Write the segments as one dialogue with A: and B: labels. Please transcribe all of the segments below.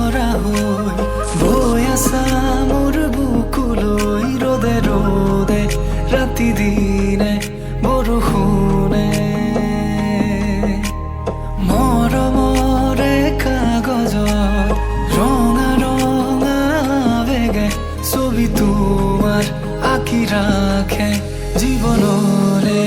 A: নিজৰা হৈ বৈ আছা মোৰ বুকুলৈ ৰ'দে ৰ'দে ৰাতি দিনে বৰষুণে মৰমৰে কাগজত ৰঙা ৰঙা বেগে ছবি তোমাৰ আঁকি ৰাখে জীৱনৰে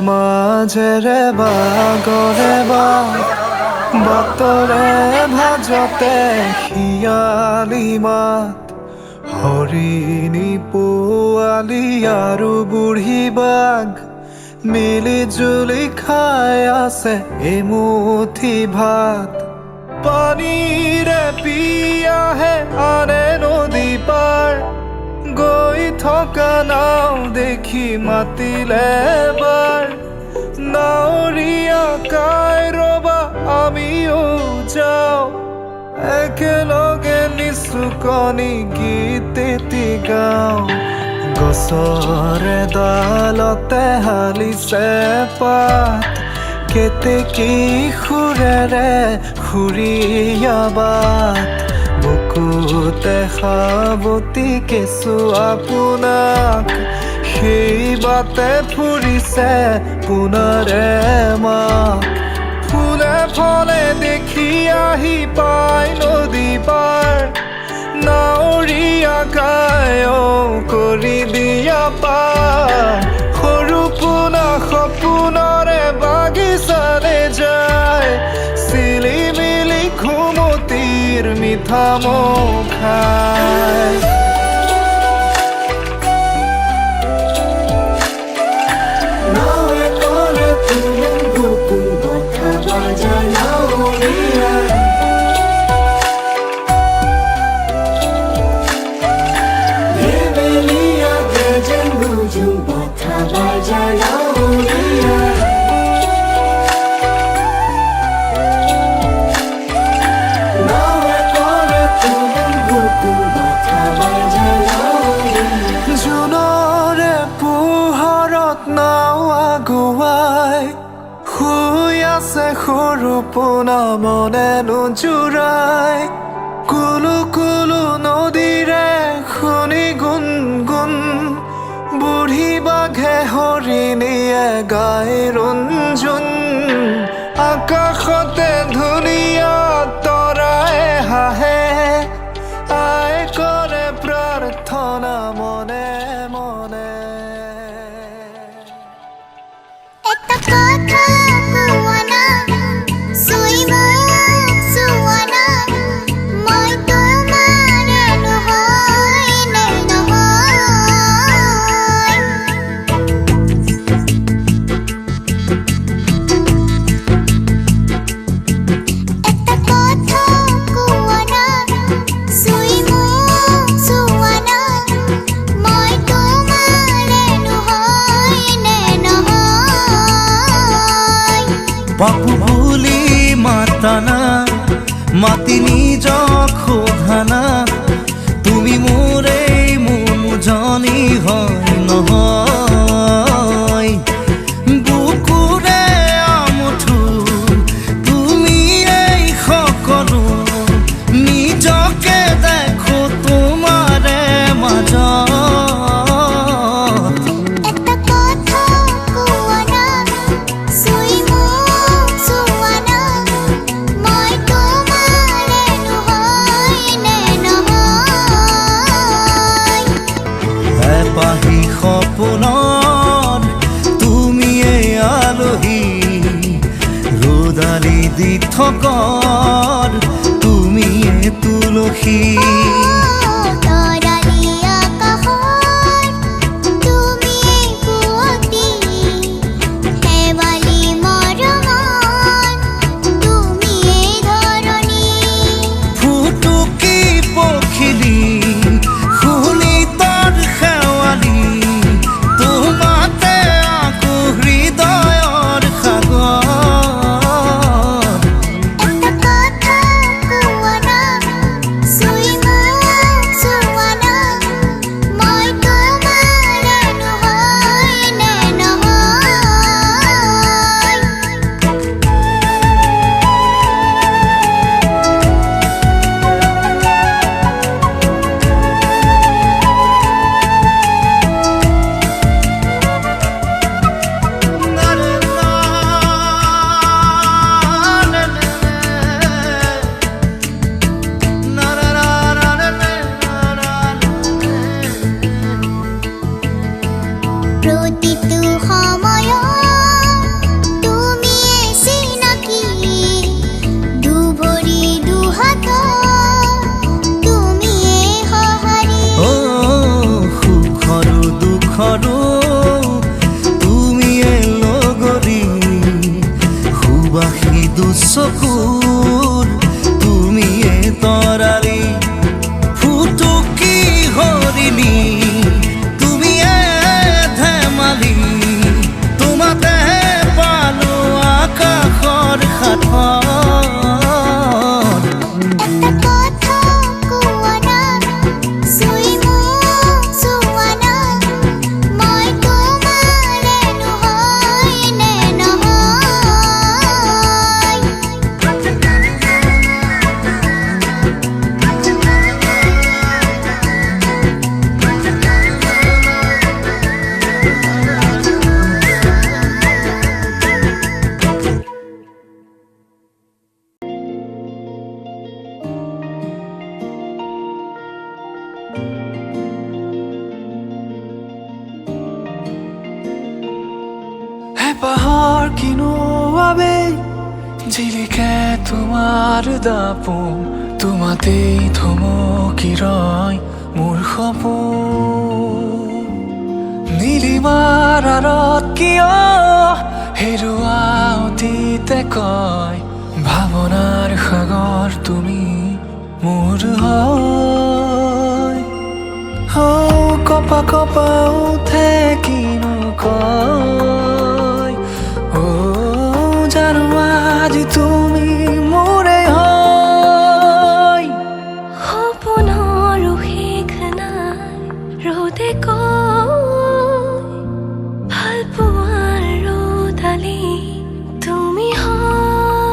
A: মাজেৰে বাগৰে বাটৰে ভাজতে শিয়ালি মাত হৰিণী পোৱালি আৰু বুঢ়ী বাঘ মিলি জুলি খাই আছে এমুঠি ভাত পানীৰে পিয়াহে আনে নদী পাৰ গৈ থকা নাও দেখি মাতিলে এবাৰ নাৱৰীয়া কাই ৰবা আমিও যাওঁ একেলগে নিচুকনি গীত এটি গাওঁ গছৰে ডালতে হালিছে পাত কেতেকী সুৰেৰে সুৰীয়া বাট বুকুতে সাৱতি কেঁচু আপোনাক সেই বাটে ফুৰিছে পুনৰে মাক ফুলে ফলে দেখি আহি পাই নদী পাৰ নাৱৰীয়া কায়ো কৰি দিয়া পাৰ সৰু পোনা সপোনৰে বাগিচালে যায় চিলি মিলি ঘুমতিৰ মিঠা মৌ খায় সৰু পোনা মনে নোজোৰাই কুলু কুলু নদীৰে শুনি গুণ গুণ বুঢ়ী বাঘে হৰিণীয়ে গাই ৰঞ্জুন আকাশতে ধুনীয়া তৰাই হাঁহে আই কৰে প্ৰাৰ্থনা মনে মনে
B: একটা কথা কোৱানা চুই মোক চুৱানা মই তোমাৰে নহয় নে নহয় একটা কথা কোৱানা চুই মোক চুৱানা মই তোমাৰে নহয় নে নহয়
C: বাপু বুলি মাতানা মাতি নিজক সোধানা তুমি মোৰে মোজনী হয় নহয় বুকুৰে আমঠু তুমি এই সকলো নিজকে দেখো তোমাৰে মাজত
B: একটা কথা কোৱানা চুই মোক চুৱানা মই তোমাৰে নহয় নে নহয়
C: এপাহি সপোনত তুমি এই আলহী ৰ'দালি দি থকৰ তুমি এই তুলসী
B: তৰালি আকাশত তুমি পুৱতি শেৱালি মৰমত তুমি ধৰণী
C: ফুটুকি পখিলি শুনি তৰ শেৱালি তোমাতে আকৌ হৃদয়ৰ সাগৰ
B: একটা কথা কোৱানা চুই মোক চুৱানা মই তোমাৰে নহয় নে নহয় প্ৰতিটো সময়ত তুমিয়ে চিনাকি দুভৰি দুহাতত তুমিয়ে সঁহাৰি
C: সুখৰো দুখৰো তুমিয়ে লগৰী সুবাসী দুচকুৰ তুমিয়ে তৰালি ফুটুকি হৰিণী তুমিয়ে ধেমালি তোমাতে পালো আকাশৰ সাঁথৰ
B: একটা কথা কোৱানা চুই মোক চুৱানা মই তোমাৰে নহয় নে নহয়
A: হেঁপাহৰ কিনো আবেগ জিলিকে তোমাৰ দাপোন তোমাতেই থমকি ৰয় মোৰ সপোন নীলিমাৰ আঁৰত কিয় হেৰুৱা অতীতে কয় ভাৱনাৰ সাগৰ তুমি মোৰ হয় কপা কপা উঠে কিনো কয় জানো আজি তুমি মোৰে হয়
D: সপোনৰ শেষ নাই ৰ'দে কয় ভাল পোৱাৰ ৰ'দালি তুমি হয়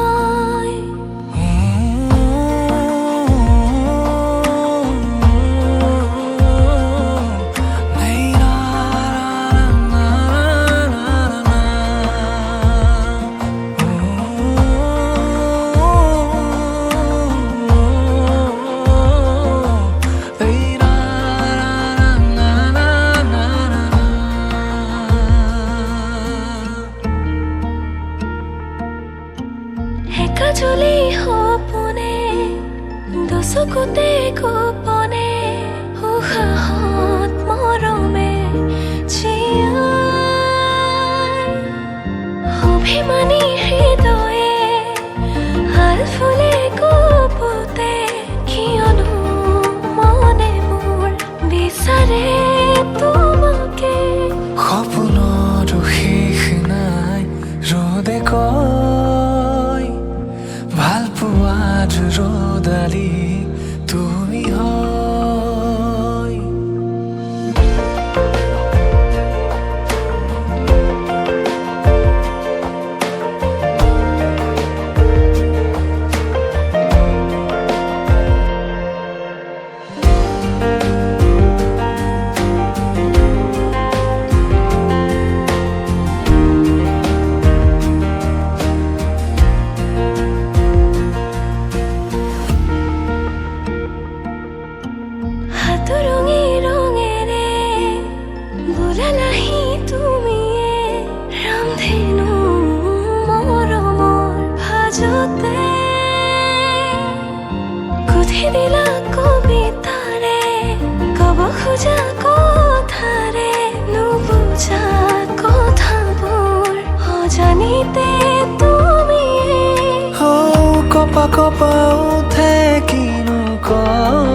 D: ওলালাহি তুমিয়ে ৰামধেনু মৰমৰ ভাজতে গুঠি দিলা কবিতাৰে কব খোজা কথাৰে নুবুজা কথাবোৰ অজানিতে তুমি
A: কপা কপা উঠে কিনো কয়